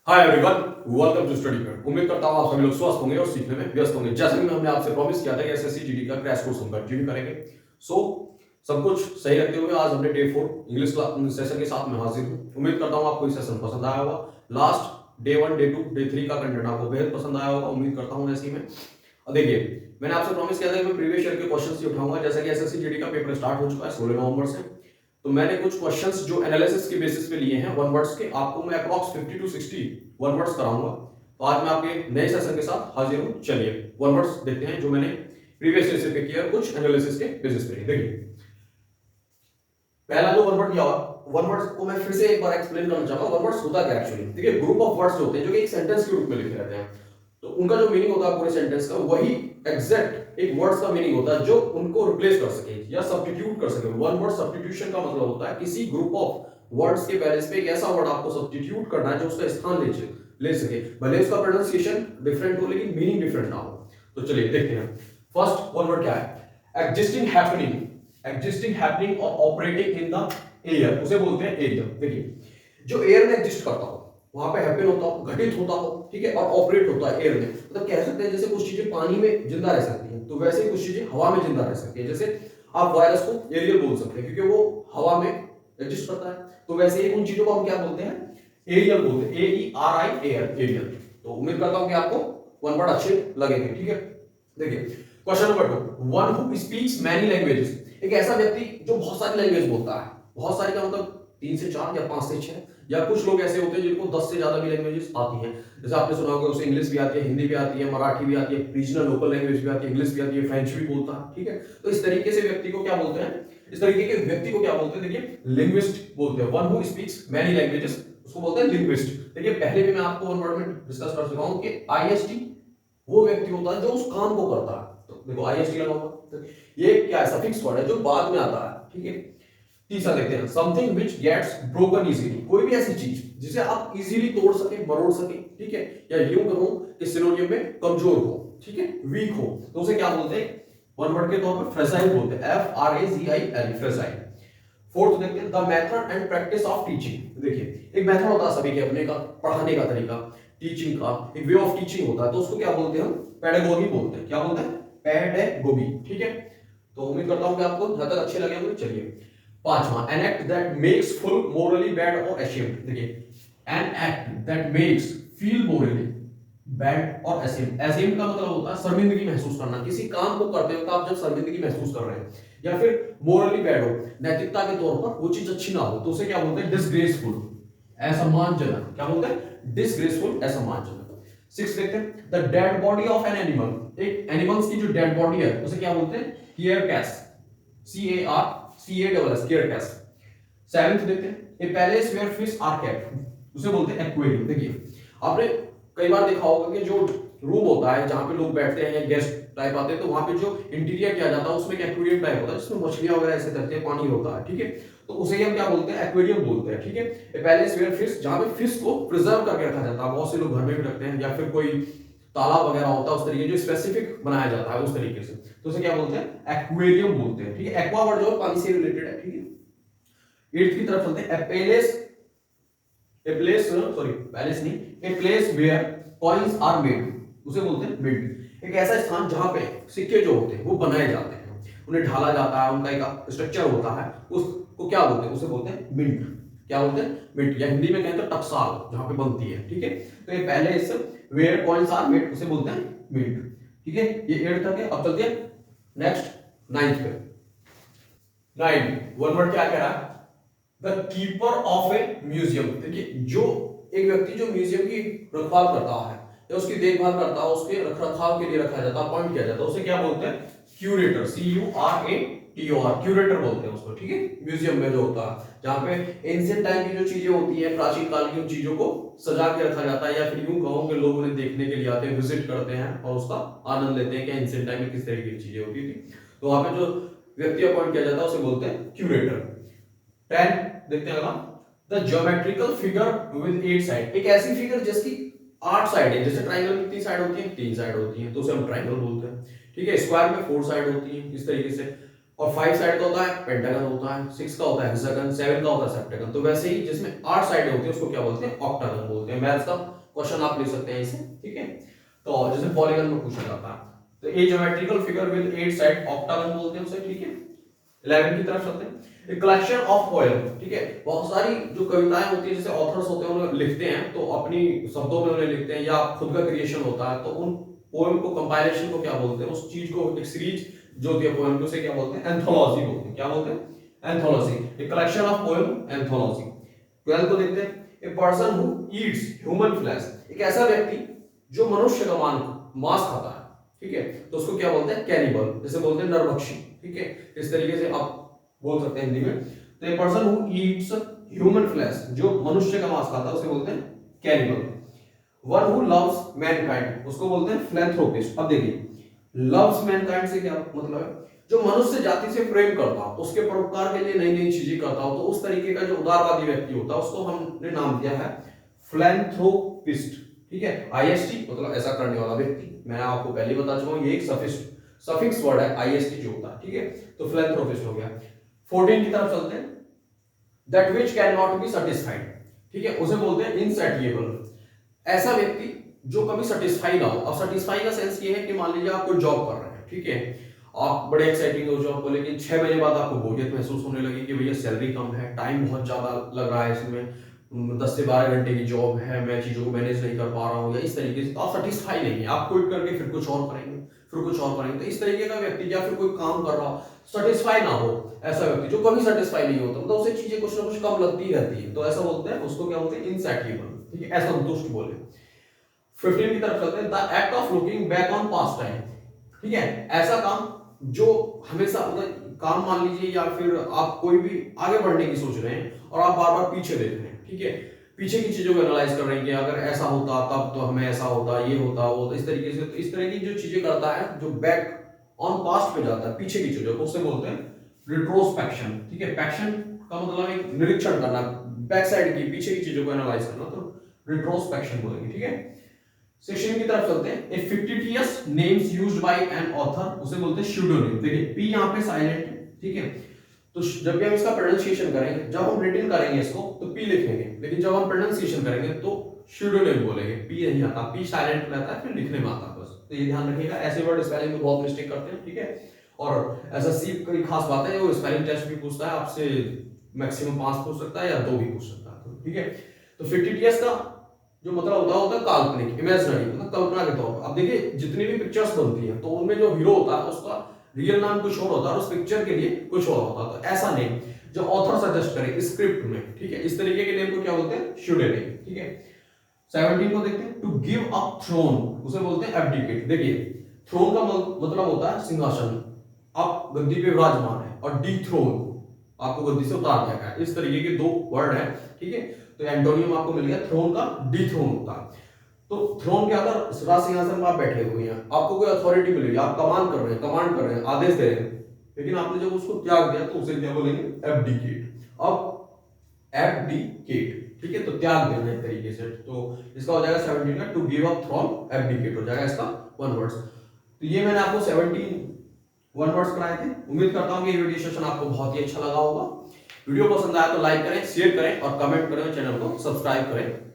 Hi everyone, welcome to study point. उम्मीद करता हूँ आप सभी लोग स्वस्थ होंगे और सीखने में व्यस्त होंगे। जैसा कि हमने आपसे प्रॉमिस किया था कि एसएससी जीडी का क्रैश कोर्स हम कंटिन्यू करेंगे। सो सब कुछ सही रखते हुए आज हमने डे 4 इंग्लिश क्लास सेशन के साथ में हाजिर हूँ। उम्मीद करता हूँ आपको ये सेशन पसंद आया होगा। लास्ट डे 1, डे 2, डे 3 का कंटेंट आपको बेहद पसंद आया होगा, उम्मीद करता हूँ ऐसे ही में। देखिए, मैंने आपसे प्रॉमिस किया था कि मैं प्रीवियस ईयर के क्वेश्चंस ही उठाऊंगा। जैसा कि एसएससी जीडी का पेपर स्टार्ट हो चुका है 16 नवंबर से, तो मैंने कुछ क्वेश्चंस जो एनालिसिस के बेसिस पे लिए हैं वन वर्ड्स के, आपको मैं अप्रॉक्स 50 टू 60 वन वर्ड्स कराऊंगा। तो आज मैं आपके नए सेशन के साथ हाजिर हूं। चलिए वन वर्ड्स देखते हैं जो मैंने प्रीवियस ईयर से पिक किया कुछ एनालिसिस के बेसिस पे। देखिए, पहला जो वन वर्ड दिया हुआ, वन वर्ड्स को मैं फिर से एक बार एक्सप्लेन करना चाहूंगा। वन वर्ड्स होता क्या एक्चुअली। देखिए, ग्रुप ऑफ वर्ड्स होते हैं जो कि एक सेंटेंस के रूप में लिखे रहते हैं, तो उनका जो मीनिंग होता है पूरे सेंटेंस का, वही एग्जैक्ट एक वर्ड्स का मीनिंग होता है जो उनको रिप्लेस कर सके या सब्स्टिट्यूट कर सके। वन वर्ड सब्स्टिट्यूशन का मतलब होता है किसी ग्रुप ऑफ वर्ड्स के बेसिस पे एक ऐसा वर्ड आपको सब्स्टिट्यूट करना है जो उसका स्थान ले सके, भले उसका प्रोनाउंसिएशन डिफरेंट हो लेकिन मीनिंग डिफरेंट ना हो। तो चलिए देखते हैं फर्स्ट वन वर्ड क्या है। एग्जिस्टिंग हैपनिंग और ऑपरेटिंग इन द एयर, उसे बोलते हैं एरिया। देखिए, जो एयर में एग्जिस्ट करता हो वहां पे हैपन होता हो, घटित होता हो, ठीक है, और ऑपरेट होता है एयर में। मतलब कह सकते हैं जैसे कुछ चीजें पानी में जिंदा रह सकती हैं, तो वैसे ही कुछ चीजें हवा में जिंदा रह सकती हैं। जैसे आप वायरस को एरियल बोल सकते हैं क्योंकि वो हवा में एग्जिस्ट करता है, तो वैसे ही उन चीजों को हम क्या बोलते हैं, एरियल बोलते हैं। AERI, air, aerial. तो उम्मीद करता हूं कि आपको वन वर्ड अच्छे लगेंगे, ठीक है। देखिए, question number 2, one who speaks many languages, एक ऐसा व्यक्ति जो बहुत सारी लैंग्वेज बोलता है। बहुत सारी का मतलब 3 से 4 या 5 से 6, या कुछ लोग ऐसे होते हैं जिनको 10 से ज्यादा भी लैंग्वेजेस आती हैं। जैसे आपने सुना होगा उसे इंग्लिश भी आती है, हिंदी भी आती है, मराठी भी आती है, रीजनल लोकल लैंग्वेज भी आती है, इंग्लिश भी आती है, फ्रेंच भी बोलता है, ठीक है। तो इस तरीके से व्यक्ति को क्या बोलते हैं, इस तरीके के व्यक्ति को क्या बोलते हैं, देखिए लिंग्विस्ट बोलते हैं। One who speaks many languages उसको बोलते हैं लिंग्विस्ट। देखिए, पहले भी मैं आपको वन वर्ड में डिस्कस कर चुका हूं कि आईएसटी वो व्यक्ति होता है जो उस काम को करता है। तो देखो आईएसटी लगा हुआ, तो ये क्या है, सफिक्स वर्ड है जो बाद में आता है, ठीक है। तीसरा देखते हैं, something which gets broken easily, कोई भी ऐसी चीज जिसे आप इजीली तोड़ सके, मरोड़ सके, ठीक है, या यूं कहूं कि सिनोनिम में कमजोर हो, ठीक है, वीक हो, तो उसे क्या बोलते हैं, वन वर्ड के तौर पर फ्रेजाइल बोलते हैं। FRAZIL, fragile. फोर्थ देखते हैं, the method and practice of teaching. देखिए, एक मेथड होता है सभी के अपने का, पढ़ाने का तरीका, टीचिंग का एक वे ऑफ टीचिंग होता है, तो उसको क्या बोलते हैं हम, पेडागोगी बोलते हैं। क्या बोलते हैं, पेडागोगी, ठीक है। तो उम्मीद करता हूं कि आपको जहां तक अच्छे लगे होंगे। चलिए पांचवा, an act that makes full morally bad और अशेम्ड। देखिए, an act that makes feel morally bad और अशेम्ड। अशेम्ड का मतलब होता है शर्मिंदगी महसूस करना। किसी काम को करते वक्त आप जब शर्मिंदगी महसूस कर रहे हैं, या फिर मोरली बैड हो, नैतिकता के तौर पर वो चीज अच्छी ना हो, तो उसे क्या बोलते हैं, डिसग्रेसफुल, असम्मानजनक। क्या बोलते हैं, डिसग्रेसफुल, असम्मानजनक। सिक्स देखते हैं, the dead body of an animal, एक एनिमल्स की जो डेड बॉडी है उसे क्या बोलते हैं, केयरकैस, CARCAS, केयरकैस। सेवेंथ देखते हैं, a place where fish are kept, उसे बोलते हैं एक्वेरियम। देखिए, आपने कई बार देखा होगा कि जो रूम होता है जहां पे लोग बैठते हैं या गेस्ट टाइप आते हैं, तो वहां पे जो इंटीरियर किया जाता है उसमें एक एक्वेरियम टाइप होता है जिसमें मछलियां वगैरह ऐसे तैरती हैं, पानी होता है, ठीक है। तो उसे हम क्या बोलते हैं, एक्वेरियम बोलते हैं, ठीक है। ए पैलेस वेयर फिश, जहां पे फिश को प्रिजर्व करके रखा जाता है। बहुत से लोग घर में भी रखते हैं, या फिर कोई तालाब वगैरह होता है उस तरीके जो स्पेसिफिक बनाया जाता है उस तरीके से, तो उसे क्या बोलते हैं, एक्वेरियम बोलते हैं, ठीक है। एक्वा वर्ड जो पानी से रिलेटेड है, ठीक है। एट्थ की तरफ चलते हैं, पैलेस नहीं, a place where coins are made, उसे बोलते हैं मिंट। एक ऐसा स्थान जहां पे सिक्के जो होते हैं वो बनाए जाते हैं, उन्हें ढाला जाता है, उनका एक स्ट्रक्चर होता है, उसको क्या बोलते हैं, उसे बोलते हैं मिंट। क्या बोलते हैं, मिंट, या हिंदी में कहें तो टकसाल, जहां पे बनती है, ठीक है। तो ये palace where coins are made उसे बोलते हैं मिंट, ठीक है। ये 8 तक है। अब चलते हैं नेक्स्ट 9th पे। 9 वन वर्ड क्या कह रहा है, the keeper of A museum. देखिए, जो एक व्यक्ति जो म्यूजियम की रखवाल करता है या उसकी देखभाल करता है, उसके रखरखाव के लिए रखा जाता है, अपॉइंट किया जाता है, उसे क्या बोलते हैं, क्यूरेटर, CURATOR, क्यूरेटर बोलते हैं उसको, ठीक है। म्यूजियम में जो होता है जहां पे एंशिएंट टाइम की जो चीजें होती है, प्राचीन काल की उन चीजों को सजा के रखा जाता है, या फिर यूं कहो कि लोग उन्हें देखने के लिए आते हैं, विजिट करते हैं और उसका आनंद लेते हैं कि एंशिएंट टाइम में किस तरीके की चीजें होती थी। तो वहां पे जो व्यक्ति अपॉइंट किया जाता है उसे बोलते हैं क्यूरेटर। 10 देखते हैं अगला, the geometrical figure with 8 side, एक ऐसी फिगर जिसकी 8 साइड है। जैसे ट्रायंगल में कितनी साइड होती है, 3 साइड होती है, तो उसे हम ट्रायंगल बोलते हैं, ठीक है। स्क्वायर में 4 साइड होती है इस तरीके से, और 5 साइड का होता है पेंटागन होता है, 6 का होता है हेक्सागन, 7 का होता है सेप्टागन। तो वैसे ही जिसमें 8 साइड होती है उसको क्या बोलते हैं, ऑक्टागन बोलते हैं। मैथ्स का क्वेश्चन आप लिख सकते हैं इसे, ठीक है। तो जैसे पॉलीगन में पूछा जाता है, तो a geometrical figure with 8 side, octagon बोलते हैं उसे, ठीक है। 11 की तरफ चलते हैं। ए कलेक्शन ऑफ पोएम, ठीक है। बहुत सारी जो कविताएं होती है, जैसे ऑथर्स होते हैं उन्हें लिखते हैं तो अपनी शब्दों में उन्हें लिखते हैं या खुद का क्रिएशन होता है, तो उन पोएम को, कंपाइलेशन को क्या बोलते हैं, उस चीज को, एक सीरीज जो होती है पोएम की, उसे क्या बोलते हैं, एंथोलॉजी बोलते हैं। क्या बोलते हैं? Anthology. A collection of poem, anthology. 12 को देखते हैं। A person who Yeats human flesh, एक ऐसा व्यक्ति जो मनुष्य का मांस खाता है, ठीक है, तो उसको क्या बोलते हैं? कैनिबल, जैसे बोलते हैं नरभक्षी, ठीक है। इस तरीके से आप बोल सकते हैं हिंदी में। तो a person who Yeats human flesh, जो मनुष्य का मांस खाता है, उसे बोलते हैं cannibal. One who loves Mankind, उसको बोलते हैं फिलैंथ्रोपिस्ट। अब देखिए, लव्स मैनकाइंड से क्या मतलब है? जो मनुष्य जाति से प्रेम करता हो, उसके परोपकार के लिए नई नई चीजें करता हो, तो उस तरीके का जो उदारवादी व्यक्ति होता है उसको हमने नाम दिया है फिलैंथ्रोपिस्ट, ठीक है। आईएसटी मतलब ऐसा करने वाला व्यक्ति। मैं आपको पहले ही बता चुका हूं, ये एक सफिक्स वर्ड है, आईएसटी जो होता है, ठीक है। तो फिलैंथ्रोपिस्ट हो गया। 14 की तरफ चलते हैं। That which can not be satisfied, ठीक है, उसे बोलते हैं इनसैटिएबल। ऐसा व्यक्ति जो कभी सेटिस्फाई ना हो। अब सेटिस्फाई का सेंस ये है कि मान लीजिए आप कोई जॉब कर रहे हैं, ठीक है, आप बड़े एक्साइटिंग हो जॉब को, लेकिन 6 महीने बाद आपको बोरियत महसूस होने लगी कि भैया सैलरी कम है, टाइम बहुत ज्यादा लग रहा है इसमें, 10 से 12 घंटे की जॉब है, मैं चीजों को मैनेज नहीं कर पा रहा हूँ, या इस तरीके से, तो आप सेटिस्फाई नहीं है, आप क्विट करके फिर कुछ और करेंगे, फिर कुछ और करेंगे। तो इस तरीके का व्यक्ति, या फिर कोई काम कर रहा हो, सेटिस्फाई ना हो, ऐसा व्यक्ति जो कभी सेटिस्फाई नहीं होता, मतलब उसे चीजें कुछ ना कुछ कम लगती रहती है, तो ऐसा बोलते हैं, उसको क्या बोलते हैं? इनसैटिएबल, ठीक है, असंतुष्ट बोले। 15 की तरफ चलते हैं। The act of looking back on past time, ठीक है, ऐसा काम जो हमेशा, मतलब काम मान लीजिए, या फिर आप कोई भी आगे बढ़ने की सोच रहे हैं और आप बार बार पीछे देख रहे हैं, ठीक है, पीछे की चीजों को एनालाइज कर रहे हैं कि अगर ऐसा होता तब तो हमें ऐसा होता, ये होता, वो, तो इस तरीके से, तो इस तरह की जो चीजें करता है, जो बैक ऑन पास्ट पे जाता है, पीछे की चीजों को, उसे बोलते हैं रिट्रोस्पेक्शन, ठीक है। पैक्शन का मतलब एक निरीक्षण करना, बैक साइड की, पीछे की चीजों को एनालाइज करना, तो रिट्रोस्पेक्शन बोलेंगे, ठीक है। 16 की तरफ चलते हैं। A fictitious names used by an author, उसे बोलते हैं स्यूडोनिम। देखिए पी यहां पे साइलेंट है, ठीक है, तो जब भी हम इसका प्रोनाउंसिएशन करेंगे, जब हम रिटन करेंगे इसको तो पी लिखेंगे, लेकिन जब हम प्रोनाउंसिएशन करेंगे तो स्यूडोनिम बोलेंगे, पी नहीं आता, पी साइलेंट रहता है, फिर लिखने में आता है बस। तो ये ध्यान रखिएगा, ऐसे वर्ड स्पेलिंग में बहुत मिस्टेक करते हैं, ठीक है। और एसएससी की खास बात है, वो स्पेलिंग टेस्ट भी पूछता है आपसे, मैक्सिमम 5 पूछ सकता है या 2 भी पूछ सकता है, ठीक है। तो फिक्टिशियस का जो मतलब होता है काल्पनिक, इमेजिनरी, मतलब कल्पना के तौर पर। अब देखिए जितनी भी पिक्चर्स बनती हैं, तो उनमें जो हीरो होता है उसका रियल नाम कुछ और होता है, उस पिक्चर के लिए कुछ और होता है। तो ऐसा नेम जो ऑथर सजेस्ट करे स्क्रिप्ट में, ठीक है, इस तरीके के नेम को क्या बोलते हैं? स्यूडोनिम, ठीक है। 17 को देखते हैं। टू गिव अप थ्रोन, उसे बोलते हैं एब्डिकेट। देखिए थ्रोन का मतलब होता है सिंहासन, आप गद्दी पे विराजमान है, और डी थ्रोन, आपको गद्दी से उतार दिया गया, इस तरीके के 2 वर्ड है, ठीक है। तो एंटोनियम आपको मिल गया, थ्रोन का डी थ्रोन होता है। तो थ्रोन क्या था? राज सिंहासन में आप बैठे हुए हैं, आपको कोई अथॉरिटी मिली, आप कमांड कर रहे हैं, आदेश दे रहे हैं, लेकिन आपने जब उसको त्याग दिया तो उसे क्या बोलेंगे? एब्डिकेट। अब एब्डिकेट, ठीक है, तो त्याग देना एक तरीके से। तो इसका हो जाएगा 17 का, to give up throne, abdicate हो जाएगा इसका 1 वर्ड्स। तो ये मैंने आपको 17 1 वर्ड्स कराए थे। उम्मीद करता हूं कि ये वीडियो सेशन आपको बहुत ही अच्छा लगा होगा। वीडियो पसंद आया तो लाइक करें, शेयर करें और कमेंट करें, चैनल को सब्सक्राइब करें।